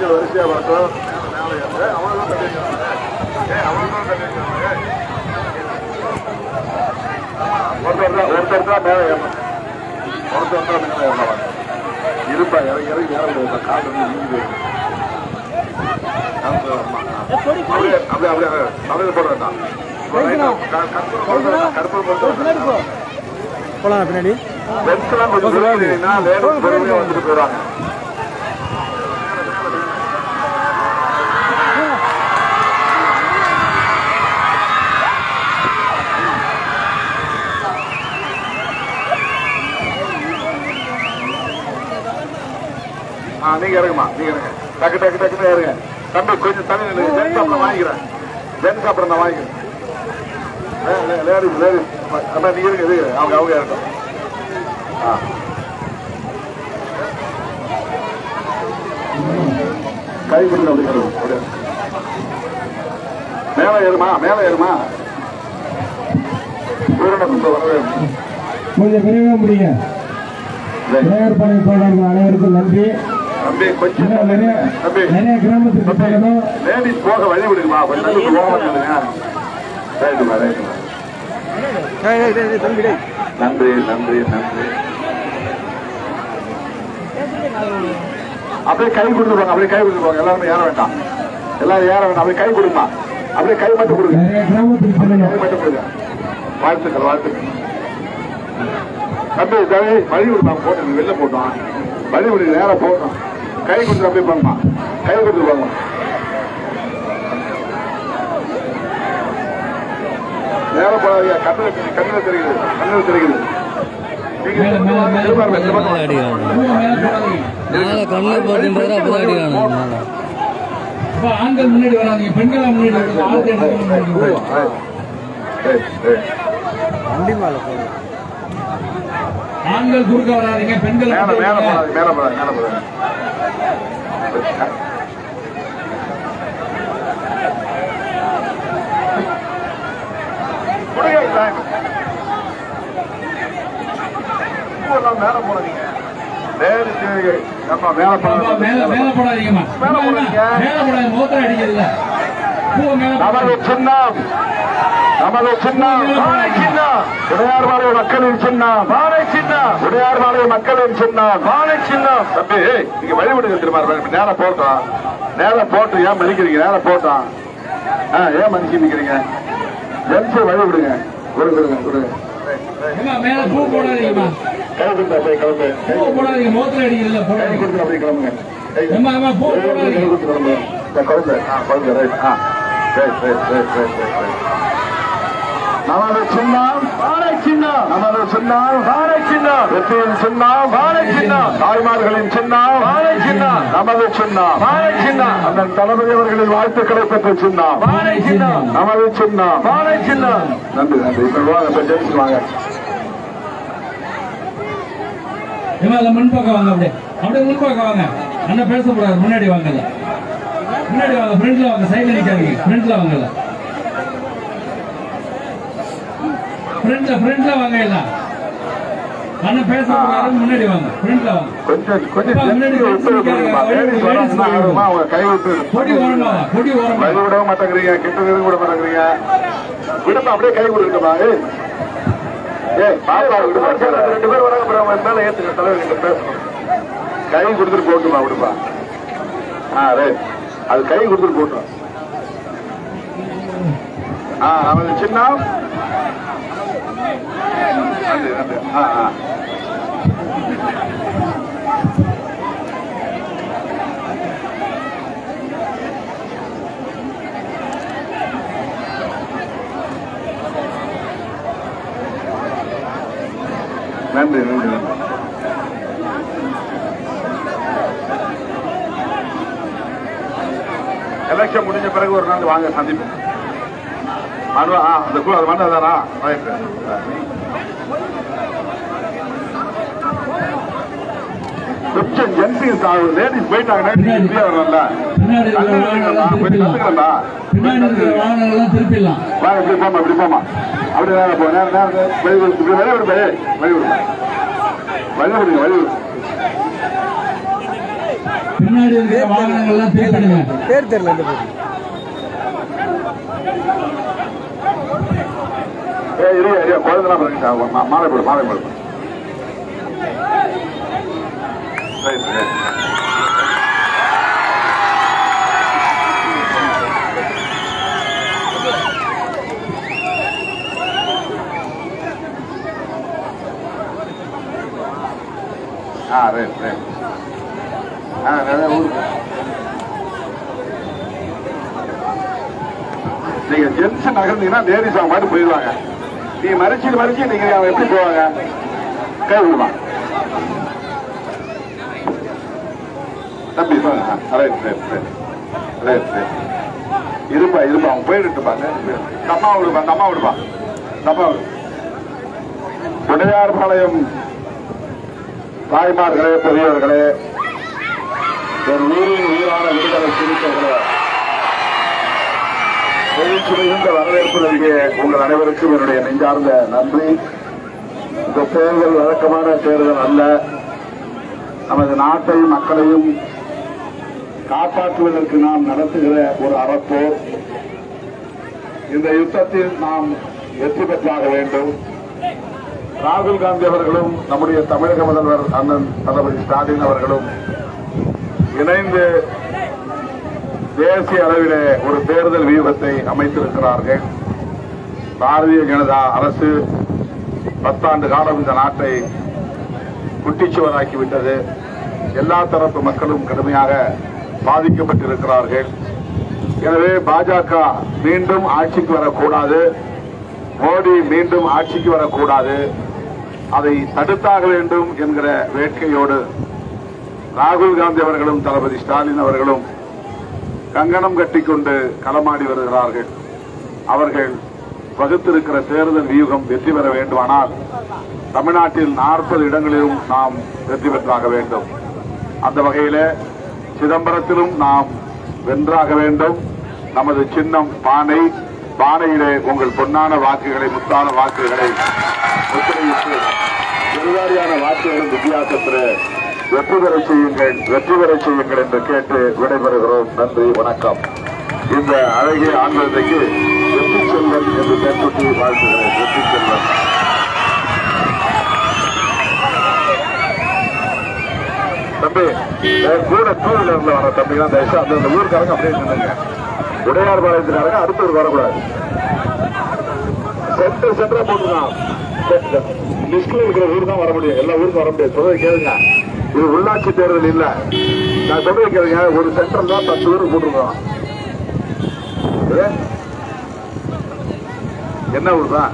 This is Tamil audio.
வரிசையா பார்த்தோம் ஒருத்தர் தான் மேல ஏறணும் ஒருத்தர் தான் மேல ஏறலாம் இருப்பா இறங்கி இறங்க காட்டு அப்படியே அப்படியே அப்படியே போட வேண்டாம் கருப்பூர் போலாம் பின்னாடி வந்துட்டு போயிடுவாங்க. நீங்க இறங்குமா நீங்க இறங்க டக்கு டக்கு டக்குன்னு இறங்க தம்பி கொஞ்சம் தண்ணி ஜென்ஸ் அப்புறம் வாங்கிக்கிறேன் ஜென்ஸ் அப்புறம் நான் வாங்கிக்கிறேன் லேடிஸ் லேடிஸ் நீங்க இருக்கு இது அவங்க அவங்க இறக்கும் கை பிடிக்க அப்படி மேல ஏறுமா மேல ஏறுமா கொஞ்சம் விரைவாக முடியுங்க. பணி தோழர்கள் அனைவருக்கும் நன்றி. நிறைய கிராமத்துக்கு போகணும். லேடிஸ் போக வழி விடுங்கம்மா நன்றி நன்றி நன்றி. அப்படியே கை கொடுத்துருவாங்க அப்படியே கை கொடுத்துருவாங்க எல்லாருமே ஏற வேண்டாம் எல்லாரும் ஏற வேண்டாம் அப்படியே கை கொடுமா அப்படியே கை மட்டும் கொடுங்க கை மட்டும் கொடுங்க. வாழ்த்துக்கள் வாழ்த்துக்கள். தம்பி தவி வழி விடுமா போட்டு வெளில போட்டோம் வழி விடுங்க நேரம் போட்டோம் கை கொடுத்து அப்படியே போங்கம்மா கை கொடுத்து போங்க. நேரம் போடாதீங்க கண்ணில் தெரியுது கண்ணில் தெரியுது. ஆண்கள் முன்னாடி வராங்க பெண்கள் முன்னாடி ஆண்கள் குறுக்க வராதிங்க பெண்கள் மேல போடாது மேல போடாது மேல போடாது. மேல போடாதீங்க நமது சின்னம் நமது சின்னம் உடையார்பாளைய மக்களின் சின்னம் பானை சின்னம் உடையார்பாளைய மக்களின் சின்னம் பானை சின்னம். தம்பி நீங்க வழிவிடுங்க திரும்ப நேரம் போட்டோம் நேரம் போட்டு ஏன் மதிக்கிறீங்க நேரம் போட்டோம் ஏன் மதிக்க நிக்கிறீங்க ஜென்ஸ் வழி விடுங்க கொடுங்க கொடுங்க. கை கொடுத்தா போய் கிளம்பு மோத்திர அடிக்கல கை கொடுத்து அப்படியே கிளம்புங்க நமது சின்னம் பானை சின்னம் நமது சின்னம் பானை சின்னம் வெற்றியின் சின்னம் பானை சின்னம் தாய்மார்களின் சின்னம் பானை சின்னம் நமது சின்னம் பானை சின்னம் அந்த தளபதி அவர்களின் வாழ்த்துக்களை பெற்ற சின்னம் பானை சின்னம் நமது சின்னம் பானை சின்னம். நன்றி நன்றி. வாங்க ஜெயிச்சு வாங்க முன்பக்கம் வாங்க அப்படியே அப்படியே முன்பக்கம் வாங்க அண்ணன் பேசக்கூடாது முன்னாடி வாங்கல முன்னாடி வாங்க ஃப்ரெண்ட்ல வாங்க சைட்ல நிக்காதீங்க ஃப்ரெண்ட்ல வாங்கல ஃப்ரெண்ட்ல வாங்க எல்லாம் அண்ணன் பேசக்கூடாது முன்னாடி வாங்க ஃப்ரெண்ட்ல வாங்க கொஞ்சம் கை விட்டு பொடி ஓரமா பொடி ஓரமா விட மாட்டேங்கிறீங்க கிட்ட கூட மாட்டேங்கிறீங்க விடுமா அப்படியே கை கொடுக்கணுமா ரெண்டு பேர் வராங்க மேல ஏத்துக்க தலைவர் பேசணும் கை கொடுத்துட்டு போட்டுமா விடுப்பா. அது கை கொடுத்துட்டு போட்டோம். நமது சின்னம் நன்றி நன்றி நன்றி. எலெக்ஷன் முடிஞ்ச பிறகு ஒரு நாள் வாங்க சந்திப்போம். அந்த அது மண்ணதானா கொஞ்சம் ஜென்சிங் லேடிஸ் போயிட்டாங்கன்னா வரல திருப்பிடலாம். வாங்க இப்படி போமா இப்படி போமா அப்படி நேரம் போ நேரம் நேரம் வழி விடுங்க வழி விடுங்க வழி விடுங்க வழி விடுங்க. பின்னாடி இருக்கிற வாகனங்கள்லாம் திருப்பிடுங்க. பேர் தெரியல. குழந்தைலாம் மாலை போடு மாலை போடு. Right right. நீங்க ஜென்ஸ் நகர்ந்தீங்கன்னா லேடிஸ் அவங்க மாதிரி போயிடுவாங்க. நீங்க மறைச்சு நீங்க அவங்க எப்படி போவாங்க? கை விடுவாங்க. தம்பி இருப்பா இருப்பா அவங்க போயிட்டுப்பாங்க. தம்மா விடுப்பா. உடையார்பாளையம் தாய்மார்களே பெரியவர்களே, ஒரு ஊரின் உயிரான விடுதலை சிறுத்தைகளே, எழுச்சி மிகுந்த வரவேற்பு நல்கிய உங்கள் அனைவருக்கும் என்னுடைய நெஞ்சார்ந்த நன்றி. இந்த தேர்தல் வழக்கமான தேர்தல் அல்ல. நமது நாட்டையும் மக்களையும் காப்பாற்றுவதற்கு நாம் நடத்துகிற ஒரு அறப்போர். இந்த யுத்தத்தில் நாம் வெற்றி பெற்றாக வேண்டும். ராகுல் காந்தி அவர்களும் நம்முடைய தமிழக முதல்வர் அண்ணன் தளபதி ஸ்டாலின் அவர்களும் இணைந்து தேசிய அளவிலே ஒரு தேர்தல் வியூகத்தை அமைத்திருக்கிறார்கள். பாரதிய ஜனதா அரசு 10 ஆண்டு காலம் இந்த நாட்டை குட்டிச்சுவராக்கிவிட்டது. எல்லா தரப்பு மக்களும் கடுமையாக பாதிக்கப்பட்டிருக்கிறார்கள். எனவே பாஜக மீண்டும் ஆட்சிக்கு வரக்கூடாது, மோடி மீண்டும் ஆட்சிக்கு வரக்கூடாது, அதை தடுத்தாக வேண்டும் என்கிற வேட்கையோடு ராகுல் காந்தி அவர்களும் தளபதி ஸ்டாலின் அவர்களும் கங்கணம் கட்டிக்கொண்டு களமாடி வருகிறார்கள். அவர்கள் வகுத்திருக்கிற தேர்தல் வியூகம் வெற்றி பெற வேண்டுமானால் தமிழ்நாட்டில் 40 இடங்களிலும் நாம் வெற்றி பெற்றாக வேண்டும். அந்த வகையில் சிதம்பரத்திலும் நாம் வென்றாக வேண்டும். நமது சின்னம் பானை. பானையிலே உங்கள் பொன்னான வாக்குகளை, முத்தான வாக்குகளை முத்திரையிட்டு பெருவாரியான வாக்குகளின் வித்தியாசத்தில் வெற்றி பெற செய்யுங்கள் என்று கேட்டு விடைபெறுகிறோம். நன்றி, வணக்கம். இந்த அழகிய ஆண்களுக்கு வெற்றி செல்வன் என்று பெற்றுட்டி வாழ்த்துகிறேன். வெற்றி செல்வன். தம்பி கூட 2 வீலர்ல வர தம்பிதான் தயவுசு அந்த ஊருக்காரங்க அப்படியே நின்னுங்க. உடையார்பாளையத்துக்காரங்க அடுத்த ஊருக்கு வரக்கூடாது. சென்டரா போட்டுருக்கான். லிஸ்ட்ல இருக்கிற ஊர் தான் வர முடியும். எல்லா ஊருக்கும் வர முடியாது. சொல்றதை கேளுங்க. இது உள்ளாட்சி தேர்தல் இல்ல. நான் சொல்றதை கேளுங்க. ஒரு சென்டர் தான் 10 ஊருக்கு போட்டுருக்கோம். என்ன ஊர் தான்?